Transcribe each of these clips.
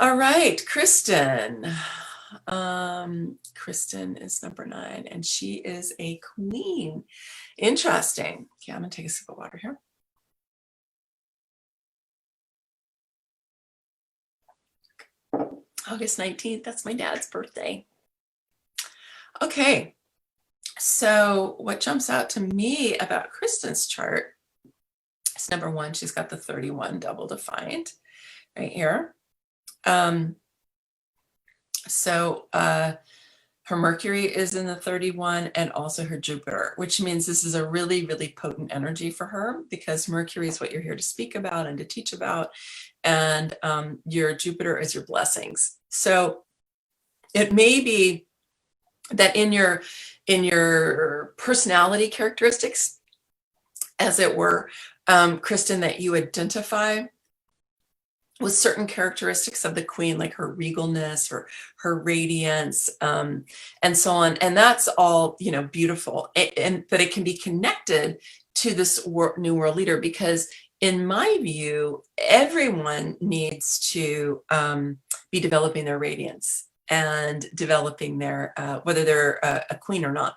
All right, Kristen. Kristen is number 9, and she is a queen. Interesting. Okay, I'm gonna take a sip of water here. August 19th, that's my dad's birthday. Okay, so what jumps out to me about Kristen's chart is number 1, she's got the 31 double defined right here. Her Mercury is in the 31 and also her Jupiter, which means this is a really, really potent energy for her because Mercury is what you're here to speak about and to teach about. And your Jupiter is your blessings. So it may be that in your personality characteristics, as it were, Kristen, that you identify with certain characteristics of the queen, like her regalness or her radiance, and so on. And that's all, beautiful. But it can be connected to this new world leader, because in my view, everyone needs to be developing their radiance and developing their, whether they're a queen or not,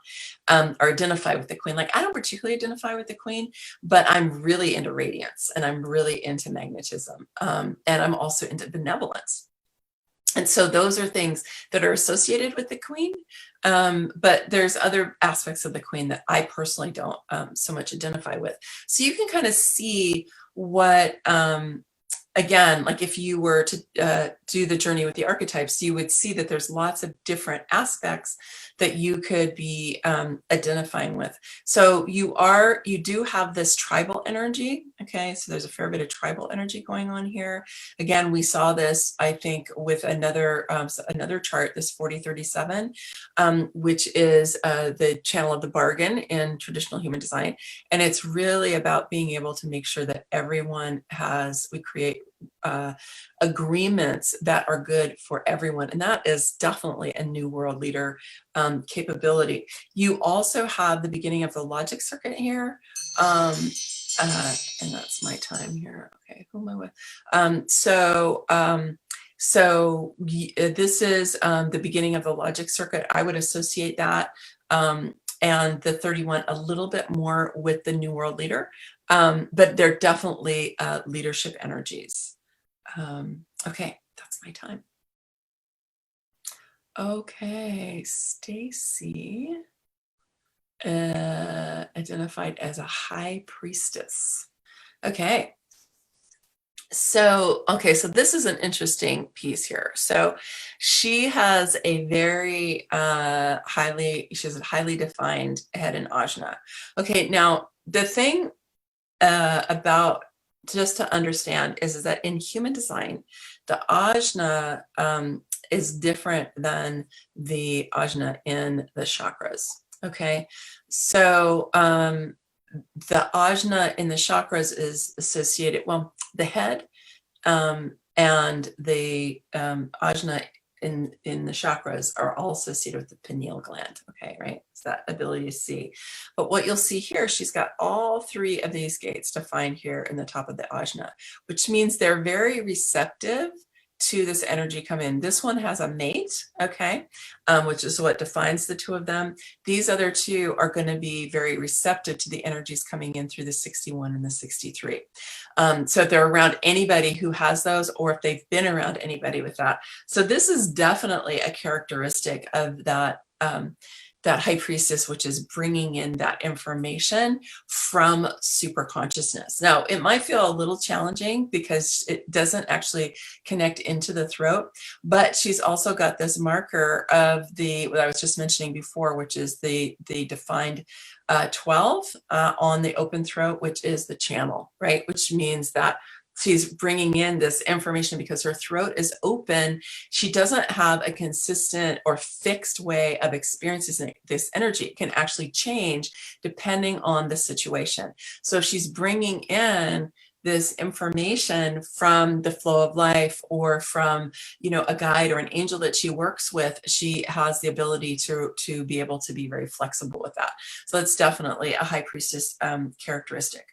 or identify with the queen. Like, I don't particularly identify with the queen, but I'm really into radiance and I'm really into magnetism. And I'm also into benevolence. And so those are things that are associated with the queen. But there's other aspects of the queen that I personally don't so much identify with. So you can kind of see what, again, like if you were to do the journey with the archetypes, you would see that there's lots of different aspects that you could be identifying with. So you do have this tribal energy. Okay, so there's a fair bit of tribal energy going on here. Again, we saw this, I think, with another chart, this 4037, which is the channel of the bargain in traditional human design. And it's really about being able to make sure that everyone we create agreements that are good for everyone. And that is definitely a new world leader capability. You also have the beginning of the logic circuit here. And that's my time here. Okay, who am I with? So this is the beginning of the logic circuit. I would associate that and the 31 a little bit more with the new world leader, but they're definitely leadership energies. Okay, that's my time. Okay, Stacy identified as a high priestess. Okay. So this is an interesting piece here. So she has a very she has a highly defined head in Ajna. Okay, now the thing about, just to understand, is that in human design, the Ajna is different than the Ajna in the chakras. Okay, so the Ajna in the chakras is associated, well, the head and the Ajna in the chakras are all associated with the pineal gland. Okay, right? It's that ability to see. But what you'll see here, she's got all 3 of these gates defined here in the top of the Ajna, which means they're very receptive to this energy come in. This one has a mate, okay, which is what defines the 2 of them. These other 2 are going to be very receptive to the energies coming in through the 61 and the 63. So if they're around anybody who has those, or if they've been around anybody with that. So this is definitely a characteristic of that that high priestess, which is bringing in that information from super consciousness. Now, it might feel a little challenging because it doesn't actually connect into the throat, but she's also got this marker of what I was just mentioning before, which is the defined 12 on the open throat, which is the channel, right? Which means that she's bringing in this information because her throat is open. She doesn't have a consistent or fixed way of experiencing this energy. It can actually change depending on the situation. So if she's bringing in this information from the flow of life, or from, a guide or an angel that she works with, she has the ability to be able to be very flexible with that. So that's definitely a high priestess characteristic.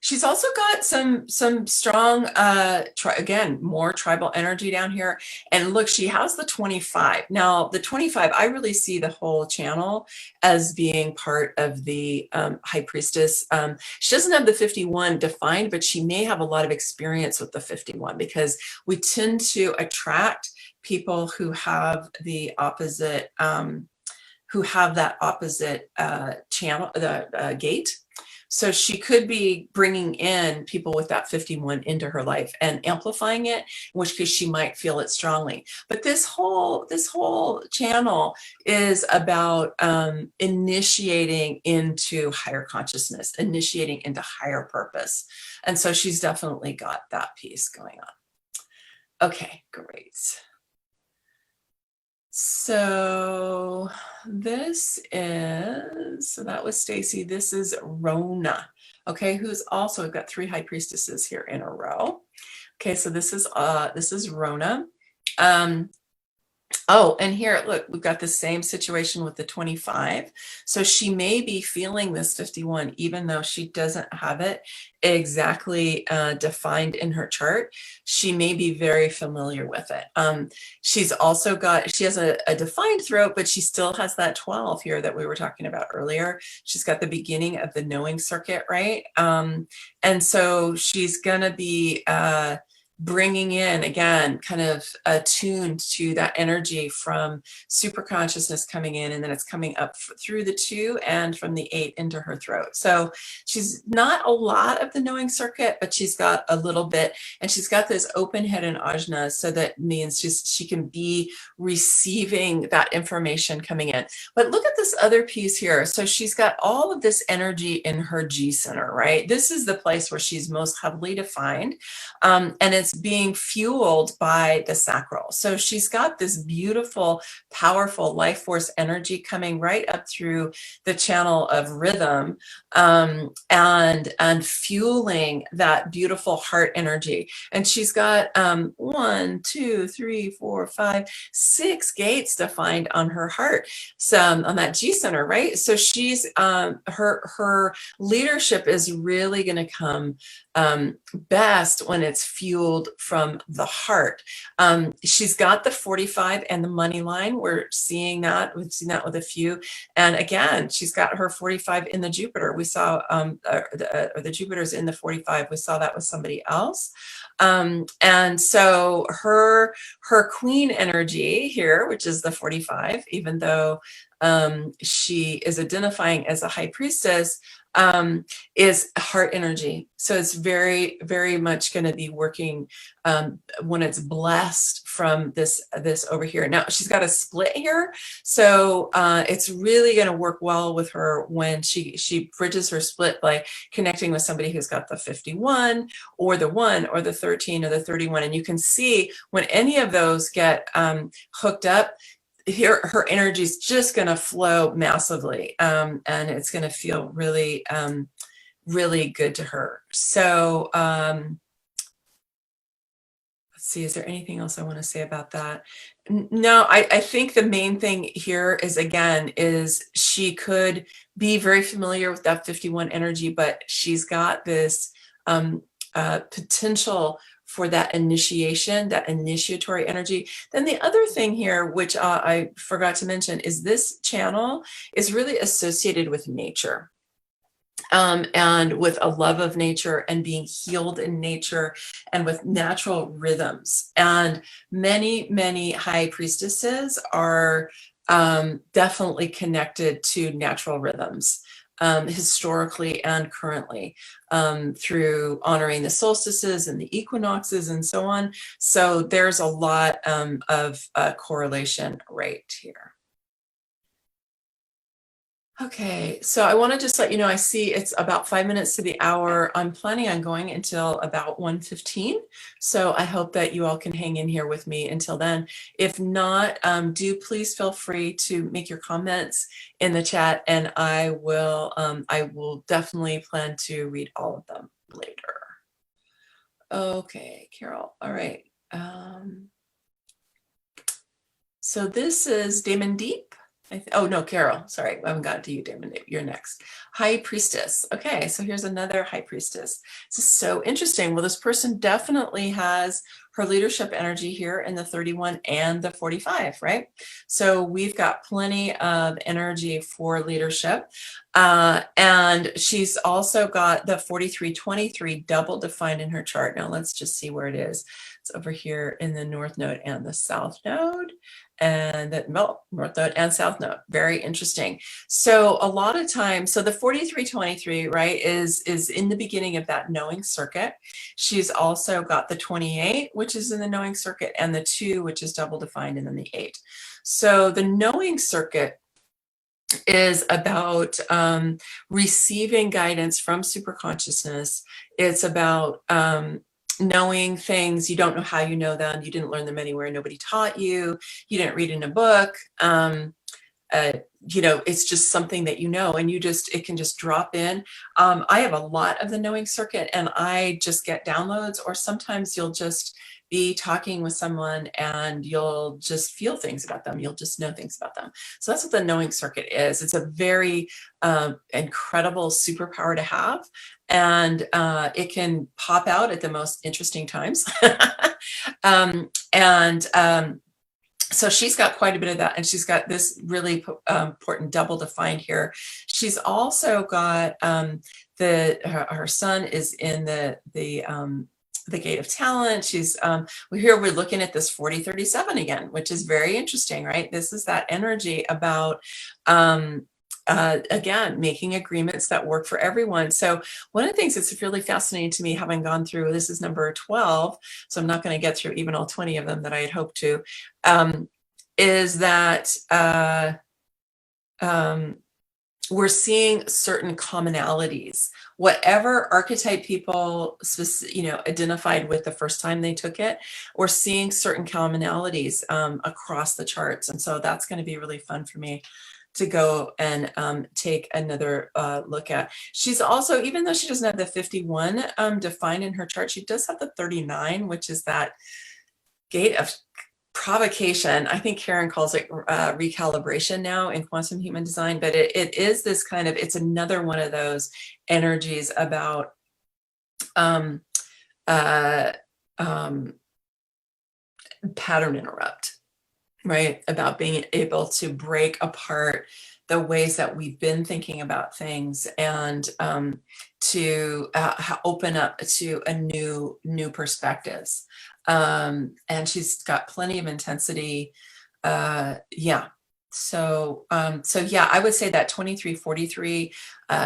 She's also got some strong, again, more tribal energy down here. And look, she has the 25. Now, the 25, I really see the whole channel as being part of the High Priestess. She doesn't have the 51 defined, but she may have a lot of experience with the 51 because we tend to attract people who have the opposite, who have that opposite channel, the gate. So she could be bringing in people with that 51 into her life and amplifying it, in which case she might feel it strongly. But this whole channel is about initiating into higher consciousness, initiating into higher purpose. And so she's definitely got that piece going on. Okay, great. So this is, so that was Stacy. This is Rona, okay, who's also, we've got 3 high priestesses here in a row. Okay, so this is Rona. Oh, and here, look, we've got the same situation with the 25. So she may be feeling this 51, even though she doesn't have it exactly defined in her chart. She may be very familiar with it. She's also got, she has a defined throat, but she still has that 12 here that we were talking about earlier. She's got the beginning of the knowing circuit, right? And so she's going to be bringing in, again, kind of attuned to that energy from super consciousness coming in, and then it's coming up through the 2 and from the 8 into her throat. So she's not a lot of the knowing circuit, but she's got a little bit, and she's got this open head and ajna, so that means she can be receiving that information coming in. But look at this other piece here. So she's got all of this energy in her G center, right? This is the place where she's most heavily defined, and it's being fueled by the sacral. So she's got this beautiful, powerful life force energy coming right up through the channel of rhythm, and fueling that beautiful heart energy. And she's got 1, 2, 3, 4, 5, 6 gates defined on her heart, so on that G center, right? So she's her leadership is really going to come best when it's fueled from the heart. She's got the 45 and the money line. We're seeing that. We've seen that with a few. And again, she's got her 45 in the Jupiter. We saw the Jupiter's in the 45. We saw that with somebody else. And so her queen energy here, which is the 45, even though she is identifying as a high priestess, is heart energy. So it's very, very much going to be working when it's blessed from this over here. Now she's got a split here, so it's really going to work well with her when she bridges her split by connecting with somebody who's got the 51 or the 1 or the 13 or the 31. And you can see when any of those get hooked up, here her energy is just going to flow massively, and it's going to feel really really good to her. So let's see, is there anything else I want to say about that? No, I think the main thing here is, again, is she could be very familiar with that 51 energy, but she's got this potential for that initiation, that initiatory energy. Then the other thing here, which I forgot to mention, is this channel is really associated with nature. And with a love of nature and being healed in nature and with natural rhythms. And many, many high priestesses are definitely connected to natural rhythms. Historically and currently, through honoring the solstices and the equinoxes and so on. So there's a lot of correlation right here. Okay, so I want to just let you know, I see it's about 5 minutes to the hour. I'm planning on going until about 1:15. So I hope that you all can hang in here with me until then. If not, do please feel free to make your comments in the chat, and I will definitely plan to read all of them later. Okay, Carol. All right. So this is Damon Deep. Oh no, Carol, sorry, I haven't gotten to you, Damon. You're next. High Priestess. Okay, so here's another High Priestess. This is so interesting. Well, this person definitely has her leadership energy here in the 31 and the 45, right? So we've got plenty of energy for leadership. And she's also got the 43-23 double defined in her chart. Now let's just see where it is. It's over here in the North Node and the South Node. And that, well, North Node and South Node, very interesting. So a lot of times, so the 43-23, right, is in the beginning of that knowing circuit. She's also got the 28, which is in the knowing circuit, and the 2, which is double defined, and then the 8. So the knowing circuit is about receiving guidance from superconsciousness. It's about knowing things. You don't know how you know them. You didn't learn them anywhere. Nobody taught you. You didn't read in a book. You know, it's just something that you know, and it can just drop in. I have a lot of the knowing circuit, and I just get downloads, or sometimes you'll just be talking with someone and you'll just feel things about them. You'll just know things about them. So that's what the knowing circuit is. It's a very incredible superpower to have, and it can pop out at the most interesting times. So she's got quite a bit of that, and she's got this really important double defined here. She's also got her son is in the gate of talent. She's we're looking at this 40-37 again, which is very interesting, right? This is that energy about again, making agreements that work for everyone. So one of the things that's really fascinating to me, having gone through, this is number 12, so I'm not going to get through even all 20 of them that I had hoped to, is that we're seeing certain commonalities. Whatever archetype people identified with the first time they took it, we're seeing certain commonalities across the charts. And so that's going to be really fun for me to go and take another look at. She's also, even though she doesn't have the 51 defined in her chart, she does have the 39, which is that gate of provocation. I think Karen calls it recalibration now in quantum human design, but it is this kind of, it's another one of those energies about pattern interrupt, right? About being able to break apart the ways that we've been thinking about things, and to open up to a new perspectives. And she's got plenty of intensity. Yeah. So yeah, I would say that 23-43,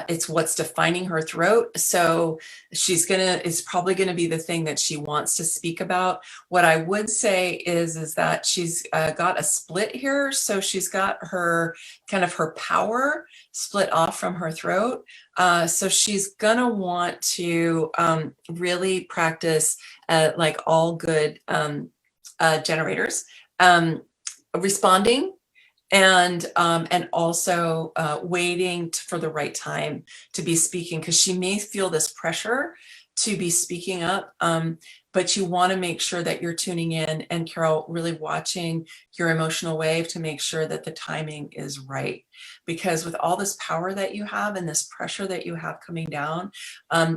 it's what's defining her throat. So it's probably gonna be the thing that she wants to speak about. What I would say is that she's got a split here. So she's got her kind of her power split off from her throat. So she's gonna want to really practice like all good generators, responding, and also waiting for the right time to be speaking, because she may feel this pressure to be speaking up, but you want to make sure that you're tuning in, and Carol, really watching your emotional wave to make sure that the timing is right. Because with all this power that you have and this pressure that you have coming down,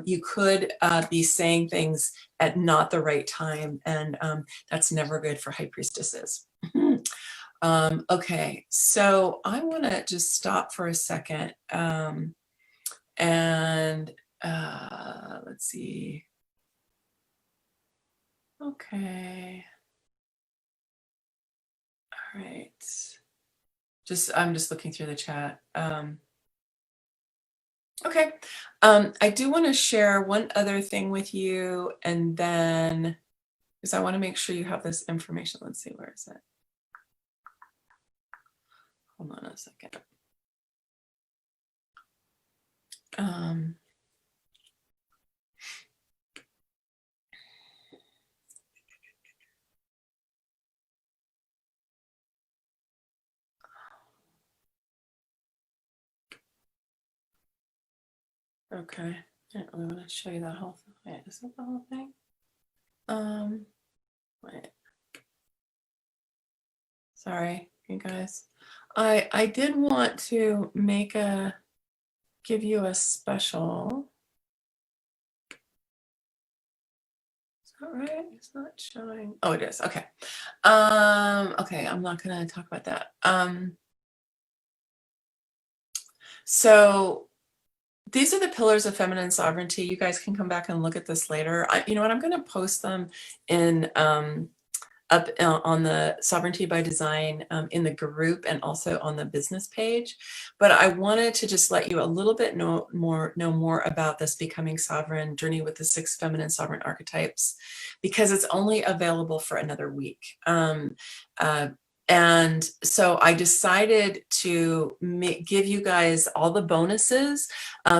you could be saying things at not the right time, and that's never good for high priestesses. Okay, so I want to just stop for a second, and let's see. Okay. All right. I'm just looking through the chat. Okay. I do want to share one other thing with you, and then, because I want to make sure you have this information. Let's see, where is it? Hold on a second. Okay, I don't really want to show you that whole thing. Wait, is that the whole thing? Wait. Sorry, you guys. I did want to give you a special. Is that right? It's not showing. Oh, it is. Okay. Okay, I'm not going to talk about that. So these are the pillars of feminine sovereignty. You guys can come back and look at this later. You know what? I'm going to post them in up on the Sovereignty by Design in the group and also on the business page. But I wanted to just let you a little bit know more about this Becoming Sovereign Journey with the 6 Feminine Sovereign Archetypes, because it's only available for another week. And so I decided to give you guys all the bonuses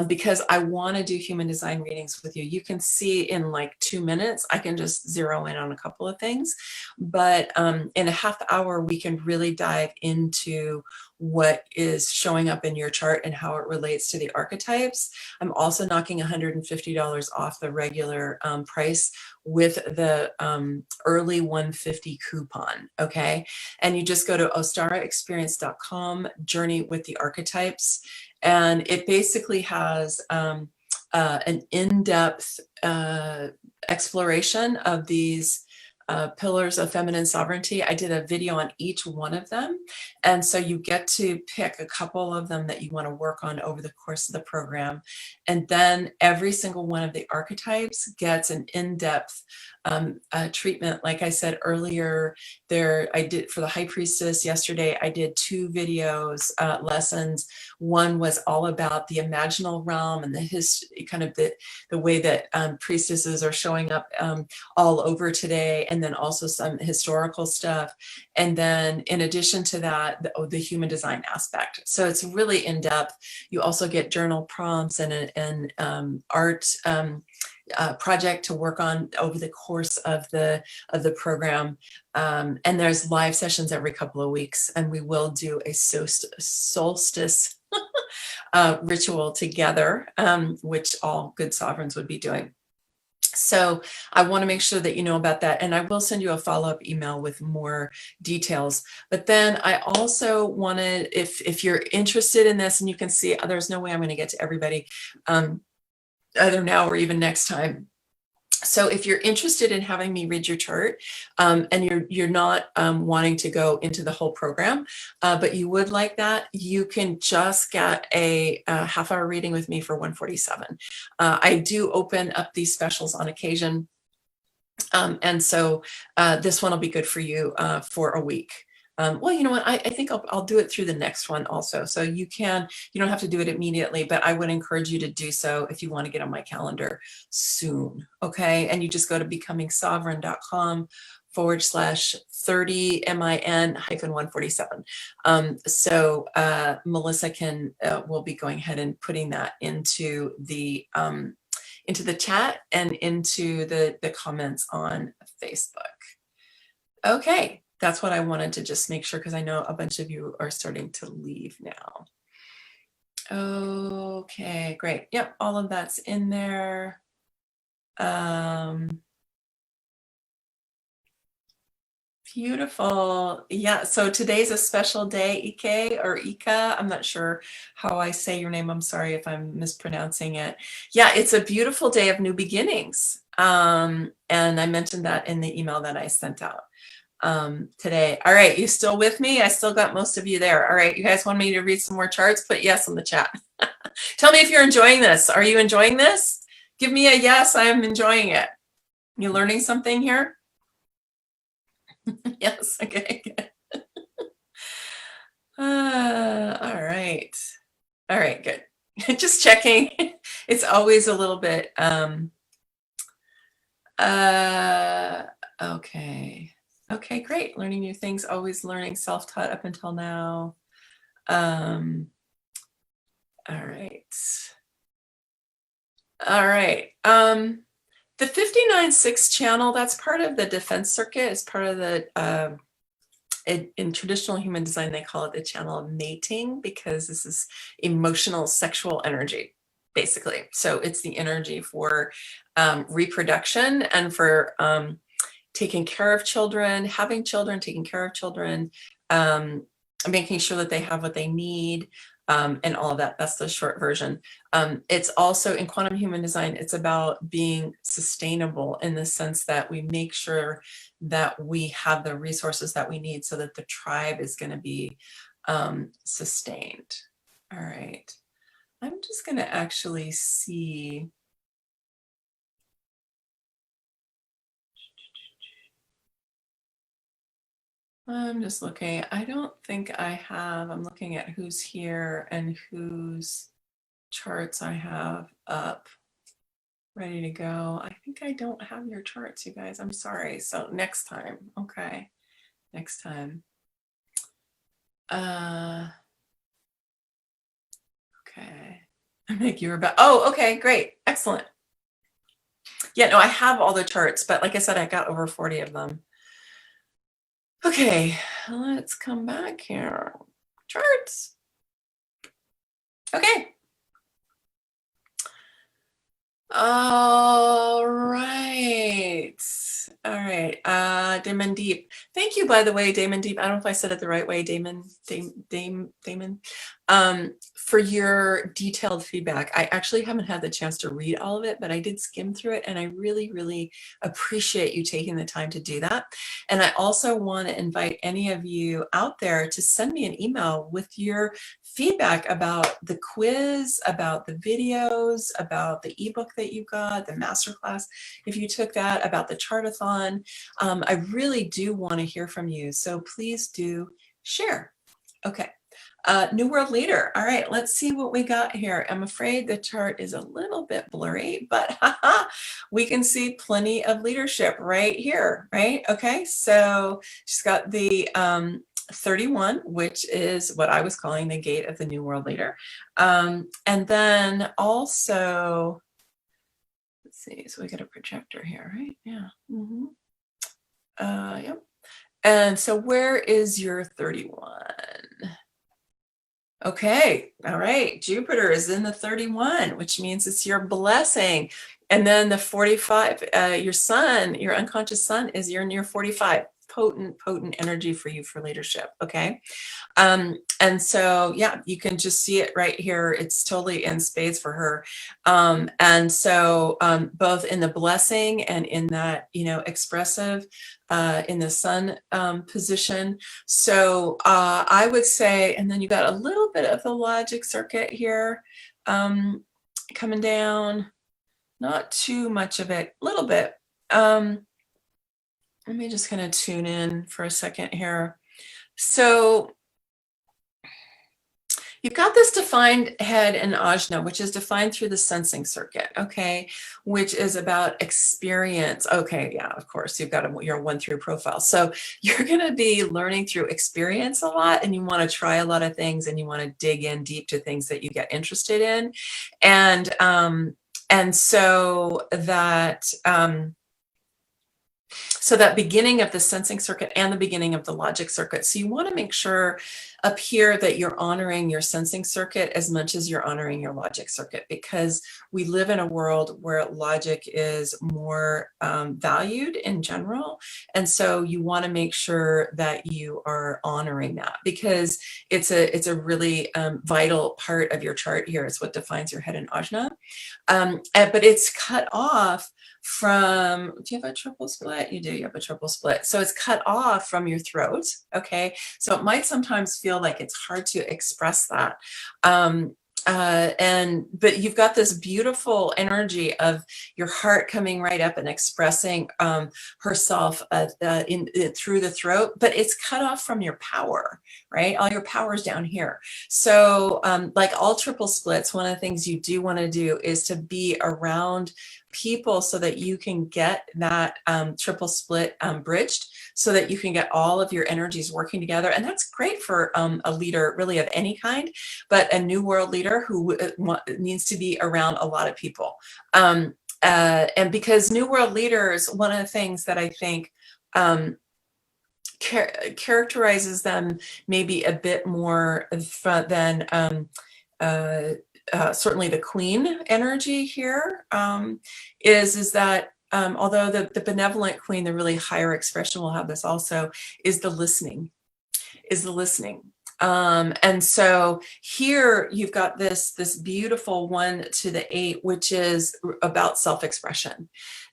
because I want to do human design readings with you. You can see in like 2 minutes, I can just zero in on a couple of things. But in a half hour, we can really dive into what is showing up in your chart and how it relates to the archetypes. I'm also knocking $150 off the regular price with the early 150 coupon, okay? And you just go to ostaraexperience.com, journey with the archetypes, and it basically has an in-depth exploration of these pillars of feminine sovereignty. I did a video on each one of them. And so you get to pick a couple of them that you want to work on over the course of the program. And then every single one of the archetypes gets an in-depth treatment. Like I said earlier, I did for the High Priestess yesterday, I did 2 videos, lessons. One was all about the imaginal realm and the history, kind of the way that priestesses are showing up all over today, and then also some historical stuff. And then in addition to that, the human design aspect. So it's really in depth. You also get journal prompts and an art project to work on over the course of the program. And there's live sessions every couple of weeks, and we will do a solstice ritual together, which all good sovereigns would be doing. So I want to make sure that you know about that. And I will send you a follow-up email with more details. But then I also wanted, if you're interested in this, and you can see there's no way I'm going to get to everybody either now or even next time. So if you're interested in having me read your chart and you're not wanting to go into the whole program, but you would like that, you can just get a half-hour reading with me for $147. I do open up these specials on occasion. And so this one will be good for you for a week. Well, you know what? I think I'll do it through the next one also. So you don't have to do it immediately, but I would encourage you to do so if you want to get on my calendar soon. Okay. And you just go to becomingsovereign.com/30 MIN-147. So Melissa will be going ahead and putting that into the chat and into the comments on Facebook. Okay. That's what I wanted to just make sure, because I know a bunch of you are starting to leave now. Okay, great. Yep, all of that's in there. Beautiful. Yeah, so today's a special day, Ike or Ika. I'm not sure how I say your name. I'm sorry if I'm mispronouncing it. Yeah, it's a beautiful day of new beginnings. And I mentioned that in the email that I sent out today. All right, you still with me? I still got most of you there. All right, you guys want me to read some more charts? Put yes in the chat. Tell me if you're enjoying this. Are you enjoying this? Give me a yes, I am enjoying it. You learning something here? Yes, okay, good. All right. All right, good. Just checking. It's always a little bit, okay. Okay, great. Learning new things, always learning, self-taught up until now. All right. All right. The 59.6 channel, that's part of the defense circuit. It's part of the, in traditional human design, they call it the channel of mating, because this is emotional, sexual energy, basically. So it's the energy for reproduction and for taking care of children, having children, taking care of children, making sure that they have what they need, and all of that. That's the short version. It's also in quantum human design, it's about being sustainable in the sense that we make sure that we have the resources that we need so that the tribe is going to be sustained. All right. I'm just going to actually see. I'm just looking. I don't think I have. I'm looking at who's here and whose charts I have up, ready to go. I think I don't have your charts, you guys. I'm sorry. So next time. Okay. Next time. Okay. I think you were about. Oh, okay. Great. Excellent. Yeah, no, I have all the charts, but like I said, I got over 40 of them. Okay, let's come back here. Charts. Okay. All right. All right. Damon Deep. Thank you, by the way, Damon Deep. I don't know if I said it the right way, Damon. Damon. For your detailed feedback. I actually haven't had the chance to read all of it, but I did skim through it, and I really, really appreciate you taking the time to do that. And I also want to invite any of you out there to send me an email with your feedback about the quiz, about the videos, about the ebook that you got, the masterclass, if you took that, about the Chart-a-Thon. I really do want to hear from you, so please do share. Okay. New World Leader. All right, let's see what we got here. I'm afraid the chart is a little bit blurry, but we can see plenty of leadership right here, right? Okay, so she's got the 31, which is what I was calling the gate of the New World Leader. And then also, let's see, so we got a projector here, right? Yeah. Yep. And so where is your 31? Okay, all right. Jupiter is in the 31, which means it's your blessing. And then the 45, your sun, your unconscious sun is in your 45. Potent energy for you for leadership. Okay. And so, yeah, you can just see it right here. It's totally in spades for her. And so both in the blessing and in that, expressive, in the sun position. So I would say, and then you got a little bit of the logic circuit here coming down, not too much of it, a little bit. Let me just kind of tune in for a second here. So you've got this defined head in ajna, which is defined through the sensing circuit, okay, which is about experience. Okay, yeah, of course, you've got your 1 through profile. So you're going to be learning through experience a lot, and you want to try a lot of things, and you want to dig in deep to things that you get interested in. And so that... So that beginning of the sensing circuit and the beginning of the logic circuit. So you want to make sure up here that you're honoring your sensing circuit as much as you're honoring your logic circuit, because we live in a world where logic is more valued in general. And so you want to make sure that you are honoring that, because it's a really vital part of your chart here. It's what defines your head in ajna. But it's cut off from, do you have a triple split? You do, you have a triple split. So it's cut off from your throat, okay? So it might sometimes feel like it's hard to express that. But you've got this beautiful energy of your heart coming right up and expressing herself through the throat, but it's cut off from your power, right? All your power's down here. So like all triple splits, one of the things you do want to do is to be around people so that you can get that triple split bridged, so that you can get all of your energies working together. And that's great for a leader really of any kind, but a new world leader who needs to be around a lot of people. And because new world leaders, one of the things that I think characterizes them maybe a bit more than certainly the queen energy here is that although the benevolent queen, the really higher expression will have this also, is the listening. And so here you've got this beautiful 1 to the 8, which is about self-expression.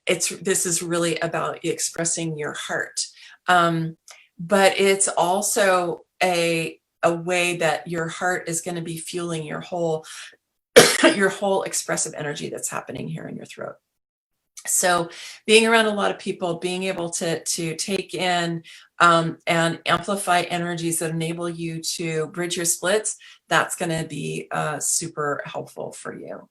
This is really about expressing your heart. But it's also a way that your heart is going to be fueling your whole your whole expressive energy that's happening here in your throat. So being around a lot of people, being able to take in and amplify energies that enable you to bridge your splits, that's going to be super helpful for you.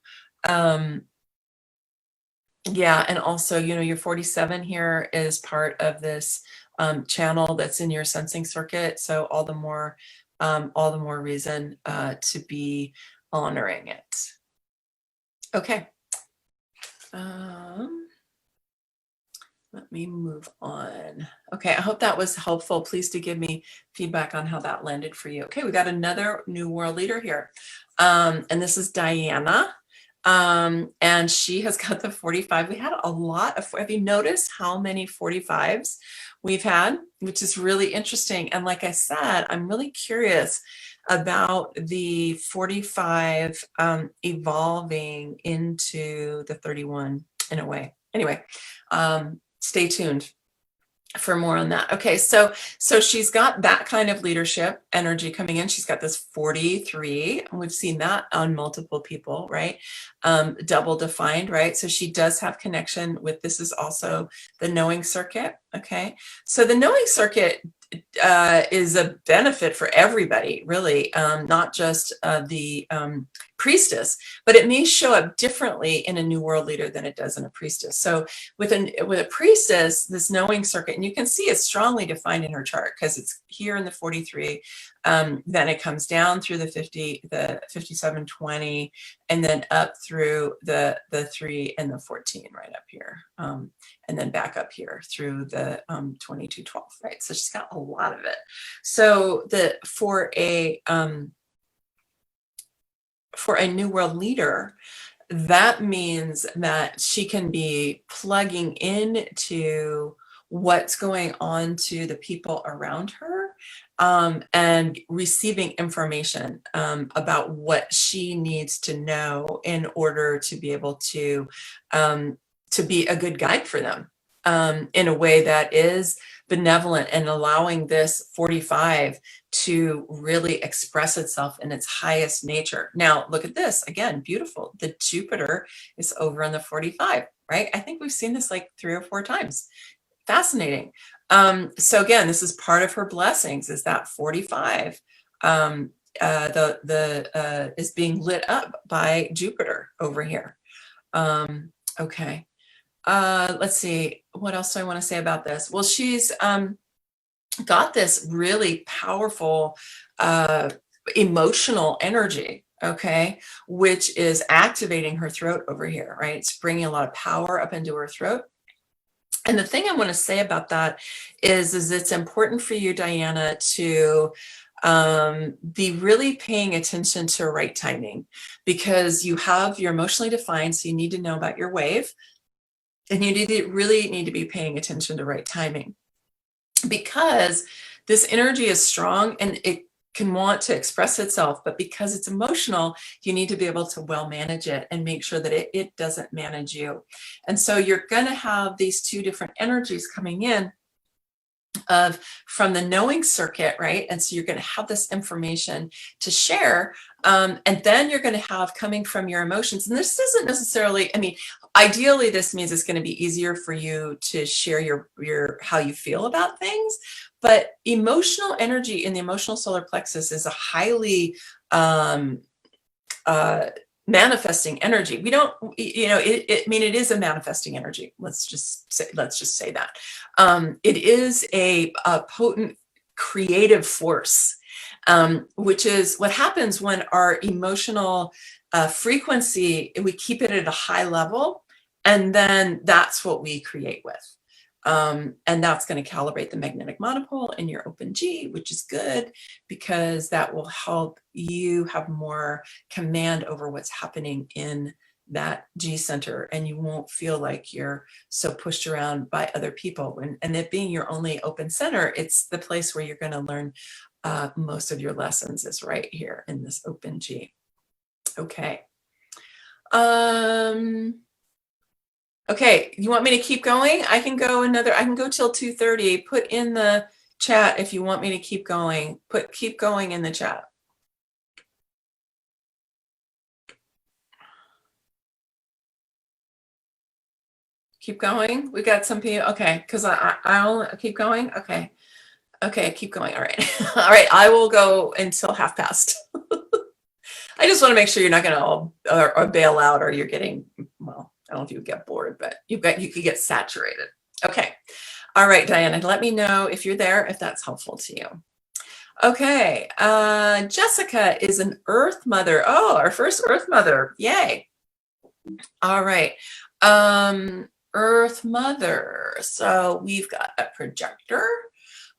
Yeah, and also, you know, your 47 here is part of this channel that's in your sensing circuit. So all the more reason to be honoring it. Okay. Let me move on. Okay, I hope that was helpful. Please do give me feedback on how that landed for you. Okay, we got another New World leader here. And this is Diana. And she has got the 45. We had a lot of, have you noticed how many 45s we've had, which is really interesting. And like I said, I'm really curious about the 45 evolving into the 31 in a way. Anyway, stay tuned for more on that. Okay, so she's got that kind of leadership energy coming in. She's got this 43, and we've seen that on multiple people, right? Double defined, right? So she does have connection with, this is also the knowing circuit. Okay, so the knowing circuit is a benefit for everybody, really, not just the priestess, but it may show up differently in a New World leader than it does in a priestess. So with a priestess, this knowing circuit, and you can see it's strongly defined in her chart because it's here in the 43, then it comes down through the 50, the 57, 20, and then up through the 3 and the 14 right up here, and then back up here through the 22, 12, right? So she's got a lot of it. So for a New World leader, that means that she can be plugging into what's going on to the people around her, and receiving information about what she needs to know in order to be able to be a good guide for them, in a way that is benevolent and allowing this 45 to really express itself in its highest nature. Now, look at this again, beautiful. The Jupiter is over on the 45, right? I think we've seen this like 3 or 4 times. Fascinating. So again, this is part of her blessings, is that 45 is being lit up by Jupiter over here. Okay. Let's see, what else do I want to say about this? Well, she's got this really powerful emotional energy, okay, which is activating her throat over here, right? It's bringing a lot of power up into her throat. And the thing I want to say about that is it's important for you, Diana, to be really paying attention to right timing, because you're emotionally defined, so you need to know about your wave. And you really need to be paying attention to right timing, because this energy is strong and it can want to express itself, but because it's emotional, you need to be able to well manage it and make sure that it doesn't manage you. And so you're going to have these 2 different energies coming in from the knowing circuit, right? And so you're going to have this information to share, and then you're going to have coming from your emotions. And this doesn't necessarily, I mean, ideally this means it's going to be easier for you to share your how you feel about things, but emotional energy in the emotional solar plexus is a highly manifesting energy. We don't, you know, I mean, it is a manifesting energy. Let's just say that. It is a potent creative force, which is what happens when our emotional frequency, we keep it at a high level, and then that's what we create with. And that's going to calibrate the magnetic monopole in your open G, which is good because that will help you have more command over what's happening in that G center, and you won't feel like you're so pushed around by other people. And it being your only open center, it's the place where you're going to learn most of your lessons is right here in this open G. Okay. Okay, you want me to keep going? I can go till 2:30. Put in the chat if you want me to keep going. Keep going in the chat. Keep going. We got some people. Okay, because I'll keep going. Okay. Okay, keep going. All right. All right. I will go until past. I just want to make sure you're not going to all or bail out, or you're getting, well, I don't know if you get bored, but you could get saturated. Okay. All right, Diana, let me know if you're there, if that's helpful to you. Okay. Jessica is an Earth Mother. Oh, our first Earth Mother. Yay. All right. Earth Mother. So we've got a projector.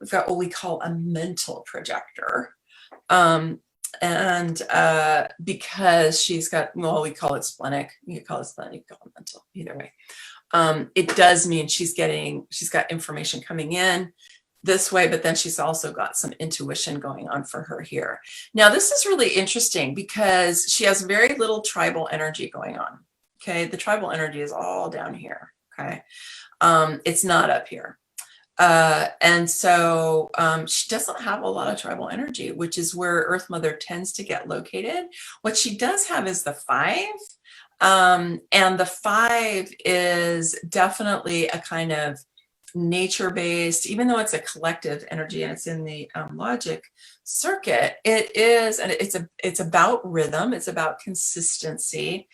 We've got what we call a mental projector. And because she's got, well, we call it splenic. You can call it splenic, you can call it mental, either way. It does mean she's got information coming in this way, but then she's also got some intuition going on for her here. Now, this is really interesting because she has very little tribal energy going on. Okay, the tribal energy is all down here. Okay, it's not up here. And so she doesn't have a lot of tribal energy, which is where Earth Mother tends to get located. What she does have is the 5. And the 5 is definitely a kind of nature-based, even though it's a collective energy and it's in the logic circuit, it is, and it's about rhythm, it's about consistency.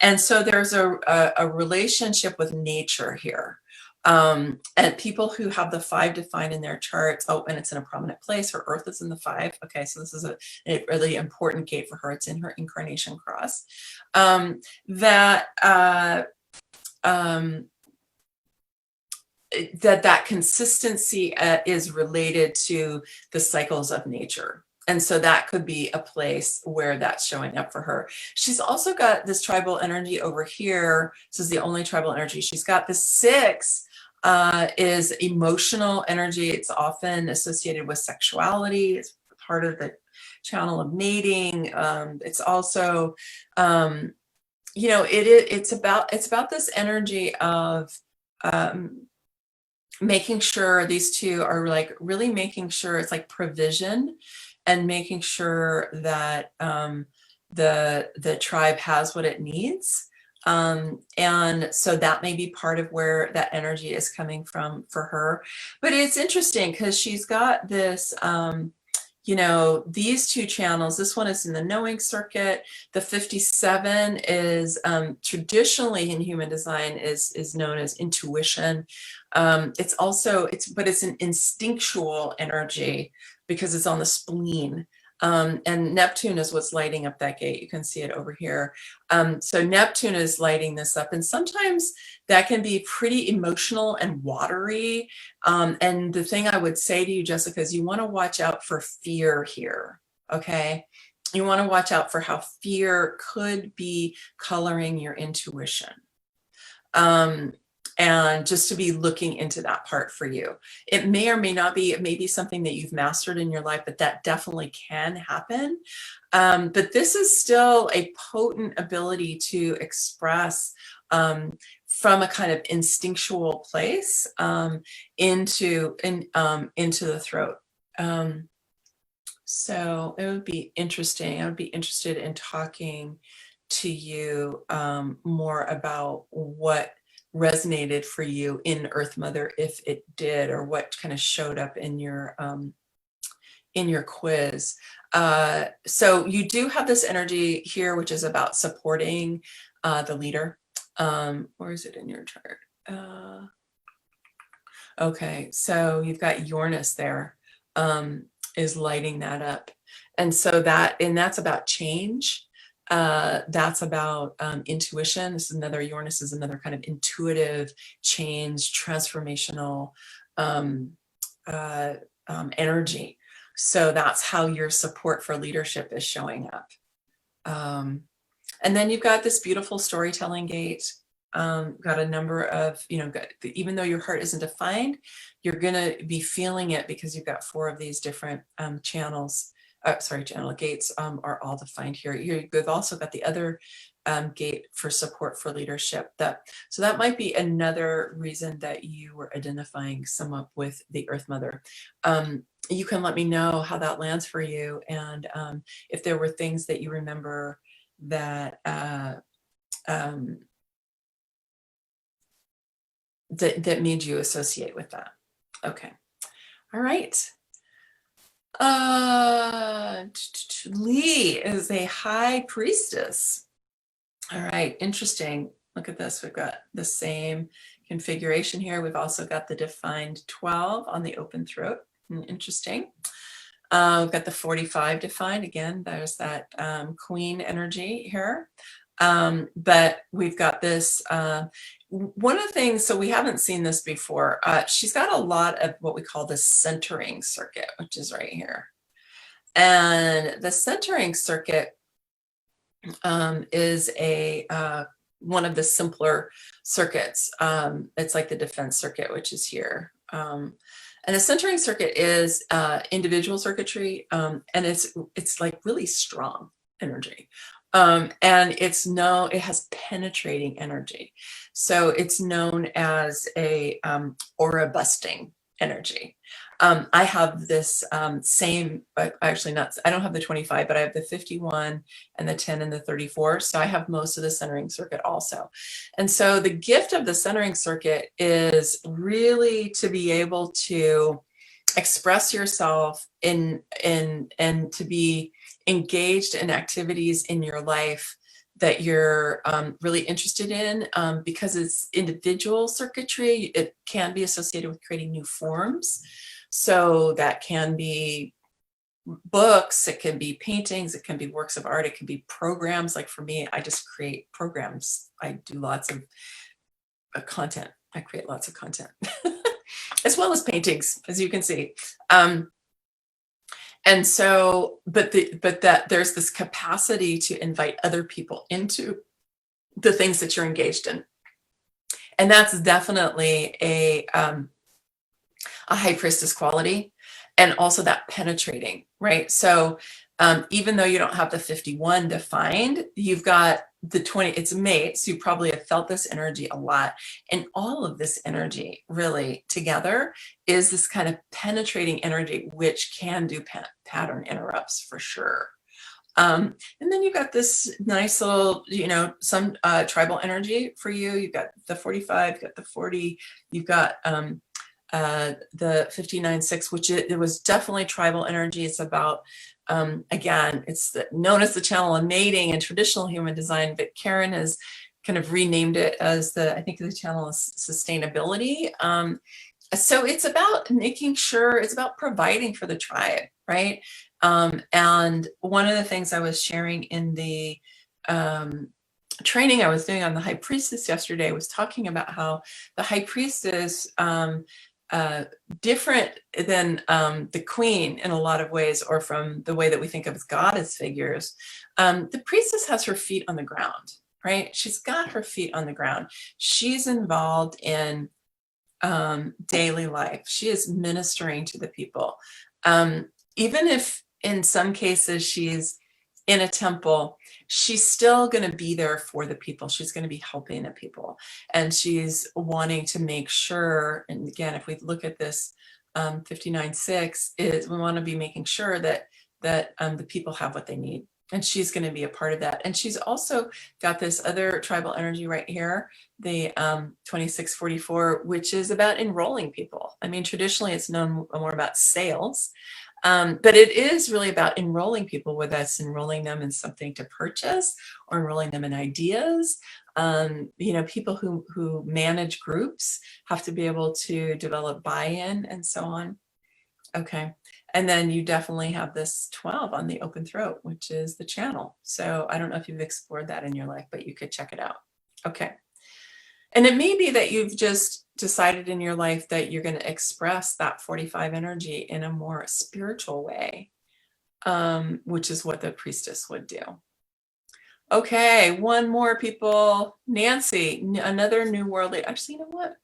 And so there's a relationship with nature here. And people who have the 5 defined in their charts, and it's in a prominent place, her Earth is in the 5. Okay, so this is a really important gate for her. It's in her incarnation cross. That consistency is related to the cycles of nature. And so that could be a place where that's showing up for her. She's also got this tribal energy over here. This is the only tribal energy she's got. The 6 is emotional energy. It's often associated with sexuality. It's part of the channel of mating. It's also, it's about this energy of making sure these two are like really making sure it's like provision and making sure that the tribe has what it needs. And so that may be part of where that energy is coming from for her. But it's interesting because she's got this, these 2 channels. This one is in the knowing circuit. The 57 is traditionally in human design is known as intuition. It's an instinctual energy because it's on the spleen. And Neptune is what's lighting up that gate. You can see it over here. So Neptune is lighting this up, and sometimes that can be pretty emotional and watery. And the thing I would say to you, Jessica, is you want to watch out for fear here. Okay, you want to watch out for how fear could be coloring your intuition. And just to be looking into that part for you. It may or may not be, it may be something that you've mastered in your life, but that definitely can happen. But this is still a potent ability to express from a kind of instinctual place into the throat. So it would be interesting. I would be interested in talking to you more about what resonated for you in Earth Mother, if it did, or what kind of showed up in your quiz. So you do have this energy here, which is about supporting the leader. Where is it in your chart? Okay, so you've got Uranus there, is lighting that up. And so that's about change. That's about intuition. This is another, Uranus is another kind of intuitive change, transformational energy. So that's how your support for leadership is showing up. And then you've got this beautiful storytelling gate. got a number of, even though your heart isn't defined, you're going to be feeling it because you've got 4 of these different channels. Channel gates are all defined here. You've also got the other gate for support for leadership. So that might be another reason that you were identifying somewhat with the Earth Mother. You can let me know how that lands for you, and if there were things that you remember that that made you associate with that. Okay. All right. Lee is a high priestess. All right, interesting. Look at this. We've got the same configuration here. We've also got the defined 12 on the open throat. Interesting. We've got the 45 defined. Again, there's that queen energy here. But we've got this, one of the things, so we haven't seen this before. She's got a lot of what we call the centering circuit, which is right here. And the centering circuit is one of the simpler circuits. It's like the defense circuit, which is here. And the centering circuit is individual circuitry, and it's like really strong energy. And it has penetrating energy. So it's known as a aura busting energy. I have this same, actually not, I don't have the 25, but I have the 51 and the 10 and the 34. So I have most of the centering circuit also. And so the gift of the centering circuit is really to be able to express yourself and to be engaged in activities in your life that you're really interested in, because it's individual circuitry. It can be associated with creating new forms. So that can be books, it can be paintings, it can be works of art, it can be programs. Like for me, I just create programs. I do lots of content. I create lots of content as well as paintings, as you can see. And so, but that there's this capacity to invite other people into the things that you're engaged in. And that's definitely a high priestess quality, and also that penetrating, right? So even though you don't have the 51 defined, you've got the 20, it's a mate, so you probably have felt this energy a lot. And all of this energy really together is this kind of penetrating energy, which can do pattern interrupts for sure. And then you've got this nice little, some tribal energy for you. You've got the 45, you've got the 40, you've got the 59-6, which it was definitely tribal energy. It's about, again, it's known as the channel of mating in traditional human design, but Karen has kind of renamed it as I think the channel of sustainability. So it's about making sure, it's about providing for the tribe, right? And one of the things I was sharing in the training I was doing on the high priestess yesterday was talking about how the high priestess, different than the queen in a lot of ways, or from the way that we think of as goddess figures, the priestess has her feet on the ground, right? She's got her feet on the ground. She's involved in daily life. She is ministering to the people. Even if in some cases she's in a temple, she's still going to be there for the people. She's going to be helping the people. And she's wanting to make sure, and again, if we look at this 59-6, is we want to be making sure that the people have what they need. And she's going to be a part of that. And she's also got this other tribal energy right here, the 26-44, which is about enrolling people. I mean, traditionally it's known more about sales, but it is really about enrolling people, whether that's enrolling them in something to purchase or enrolling them in ideas. People who manage groups have to be able to develop buy-in and so on. Okay. And then you definitely have this 12 on the open throat, which is the channel. So I don't know if you've explored that in your life, but you could check it out. Okay. And it may be that you've just decided in your life that you're going to express that 45 energy in a more spiritual way, which is what the priestess would do. Okay, one more, people. Nancy, another new world. Actually, you know what?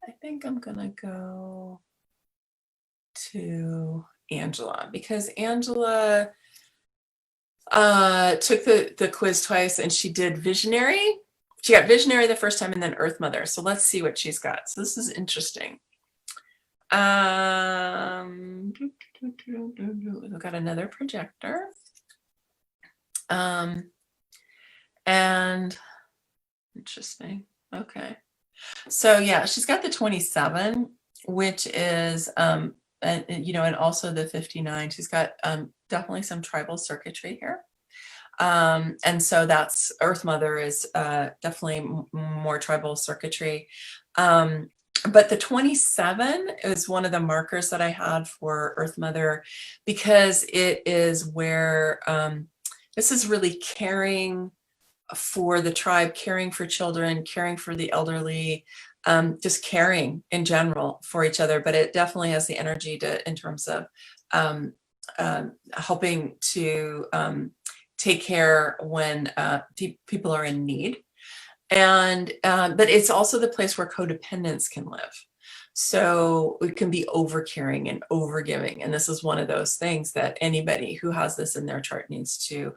I think I'm gonna go to Angela, because Angela took the quiz twice, and she did visionary. She got visionary the first time, and then Earth Mother. So let's see what she's got. So this is interesting. We've got another projector. And interesting. Okay. So yeah, she's got the 27, which is and also the 59. She's got definitely some tribal circuitry here. And so that's Earth Mother is definitely more tribal circuitry. But the 27 is one of the markers that I had for Earth Mother, because it is where this is really caring for the tribe, caring for children, caring for the elderly, just caring in general for each other. But it definitely has the energy in terms of helping to take care when people are in need. And but it's also the place where codependence can live. So it can be overcaring and overgiving. And this is one of those things that anybody who has this in their chart needs to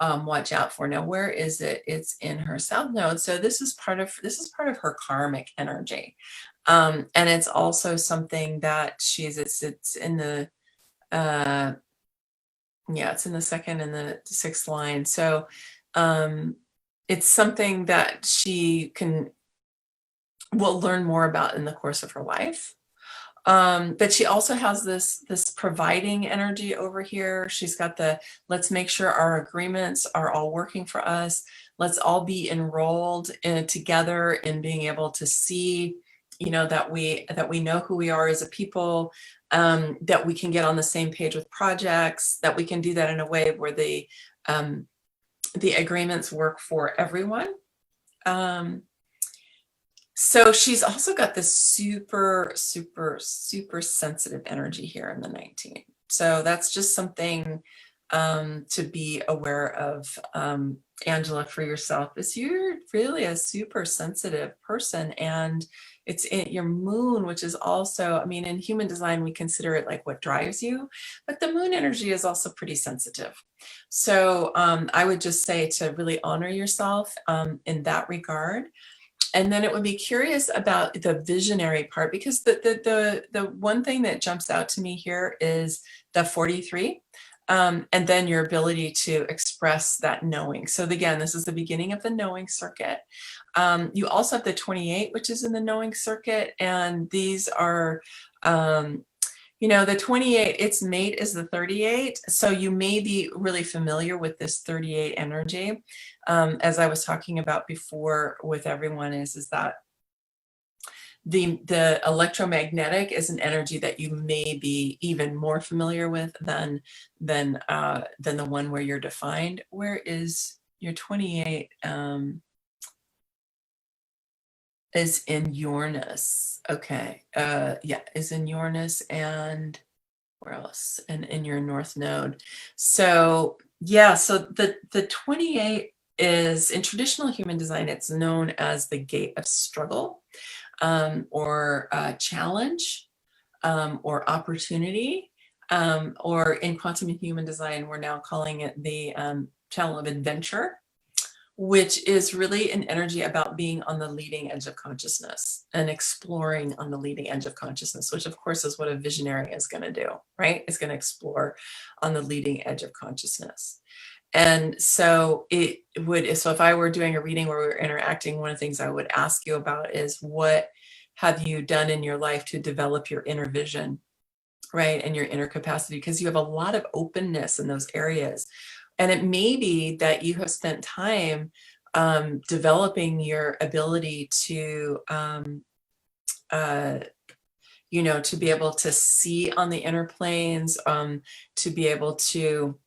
watch out for. Now, where is it? It's in her south node. So this is part of her karmic energy. And it's also something that it's in the it's in the second and the sixth line. So it's something that she will learn more about in the course of her life. But she also has this providing energy over here. She's got let's make sure our agreements are all working for us. Let's all be enrolled together in being able to see, that we know who we are as a people, that we can get on the same page with projects, that we can do that in a way where the agreements work for everyone. So she's also got this super, super, super sensitive energy here in the 19. So that's just something to be aware of, Angela, for yourself, is you're really a super sensitive person. And it's in your moon, which is also, I mean, in human design, we consider it like what drives you, but the moon energy is also pretty sensitive. So I would just say to really honor yourself in that regard. And then it would be curious about the visionary part, because the one thing that jumps out to me here is the 43, and then your ability to express that knowing. So again, this is the beginning of the knowing circuit. You also have the 28, which is in the knowing circuit, and these are the 28, its mate is the 38. So you may be really familiar with this 38 energy. As I was talking about before with everyone, is that the electromagnetic is an energy that you may be even more familiar with than the one where you're defined. Where is your 28? Is in Uranus. Okay. Is in Uranus, and where else? And in your north node. So so the 28 is, in traditional human design, it's known as the gate of struggle, or challenge, or opportunity, or in quantum human design, we're now calling it the channel of adventure, which is really an energy about being on the leading edge of consciousness and exploring on the leading edge of consciousness, which of course is what a visionary is going to do, right? It's going to explore on the leading edge of consciousness. And so so if I were doing a reading where we were interacting, one of the things I would ask you about is, what have you done in your life to develop your inner vision, right? And your inner capacity, because you have a lot of openness in those areas. And it may be that you have spent time developing your ability to, to be able to see on the inner planes, to be able to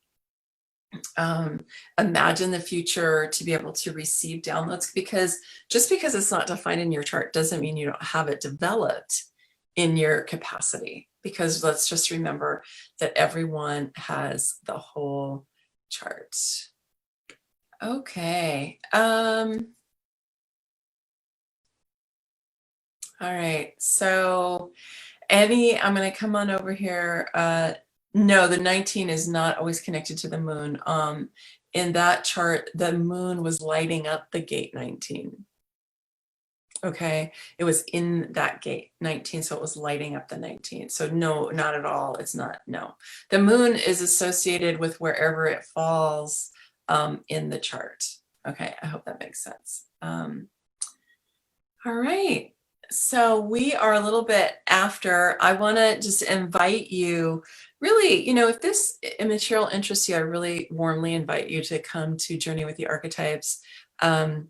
imagine the future, to be able to receive downloads, because just because it's not defined in your chart doesn't mean you don't have it developed in your capacity, because let's just remember that everyone has the whole chart. Okay. All right. So I'm going to come on over here. No, the 19 is not always connected to the moon. In that chart, the moon was lighting up the gate 19. Okay. It was in that gate 19. So it was lighting up the 19. So no, not at all. It's not. No, the moon is associated with wherever it falls in the chart. Okay. I hope that makes sense. All right. So we are a little bit after. I want to just invite you, really, if this material interests you, I really warmly invite you to come to Journey with the Archetypes. I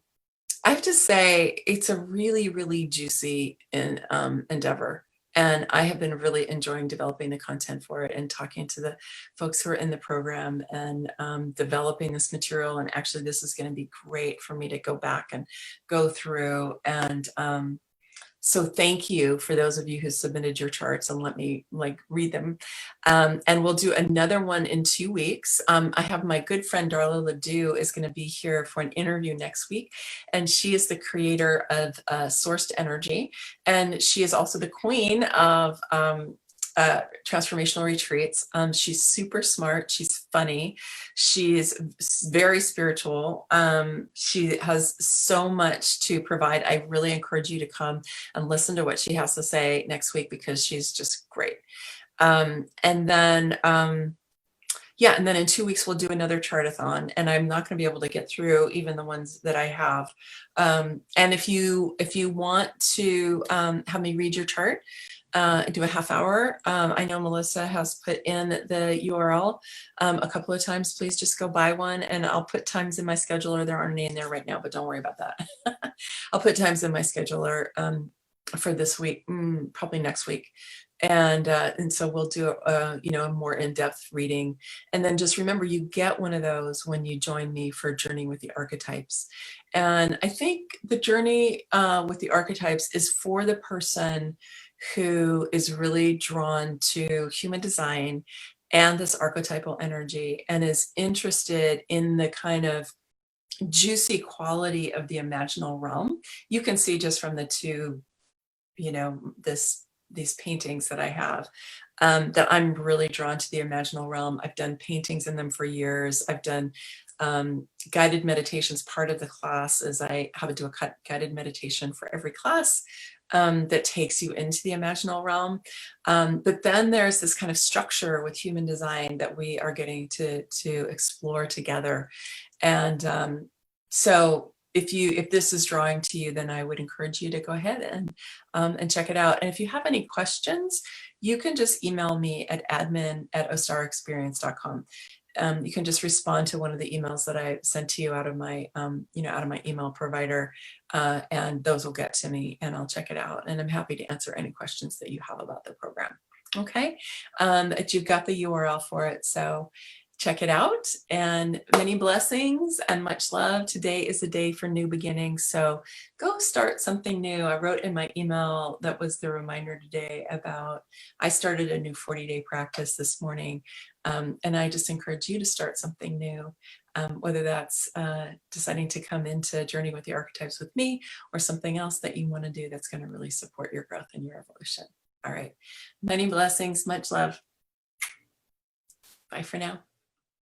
have to say, it's a really, really juicy endeavor. And I have been really enjoying developing the content for it and talking to the folks who are in the program and developing this material. And actually, this is going to be great for me to go back and go through. And so thank you for those of you who submitted your charts and let me read them. And we'll do another one in 2 weeks. I have my good friend Darla Ledoux is going to be here for an interview next week. And she is the creator of Sourced Energy. And she is also the queen of transformational retreats. She's super smart. She's funny. She's very spiritual. She has so much to provide. I really encourage you to come and listen to what she has to say next week because she's just great. And then in 2 weeks we'll do another Chart-a-Thon, and I'm not going to be able to get through even the ones that I have. And if you want to have me read your chart, do a half hour. I know Melissa has put in the URL a couple of times. Please just go buy one, and I'll put times in my scheduler. There aren't any in there right now, but don't worry about that. I'll put times in my scheduler for this week, probably next week. And so we'll do a more in-depth reading. And then just remember, you get one of those when you join me for Journey with the Archetypes. And I think the Journey with the Archetypes is for the person who is really drawn to human design and this archetypal energy and is interested in the kind of juicy quality of the imaginal realm. You can see just from the two, these paintings that I have, that I'm really drawn to the imaginal realm. I've done paintings in them for years. I've done guided meditations. Part of the class is I have to do a guided meditation for every class that takes you into the imaginal realm. But then there's this kind of structure with human design that we are getting to explore together. And so if this is drawing to you, then I would encourage you to go ahead and check it out. And if you have any questions, you can just email me at admin@ostarexperience.com. You can just respond to one of the emails that I sent to you out of my email provider, and those will get to me, and I'll check it out. And I'm happy to answer any questions that you have about the program. Okay, you've got the URL for it, so check it out. And many blessings and much love. Today is a day for new beginnings, so go start something new. I wrote in my email that was the reminder today about I started a new 40-day practice this morning. And I just encourage you to start something new, whether that's deciding to come into Journey with the Archetypes with me or something else that you want to do that's going to really support your growth and your evolution. All right. Many blessings, much love. Bye for now.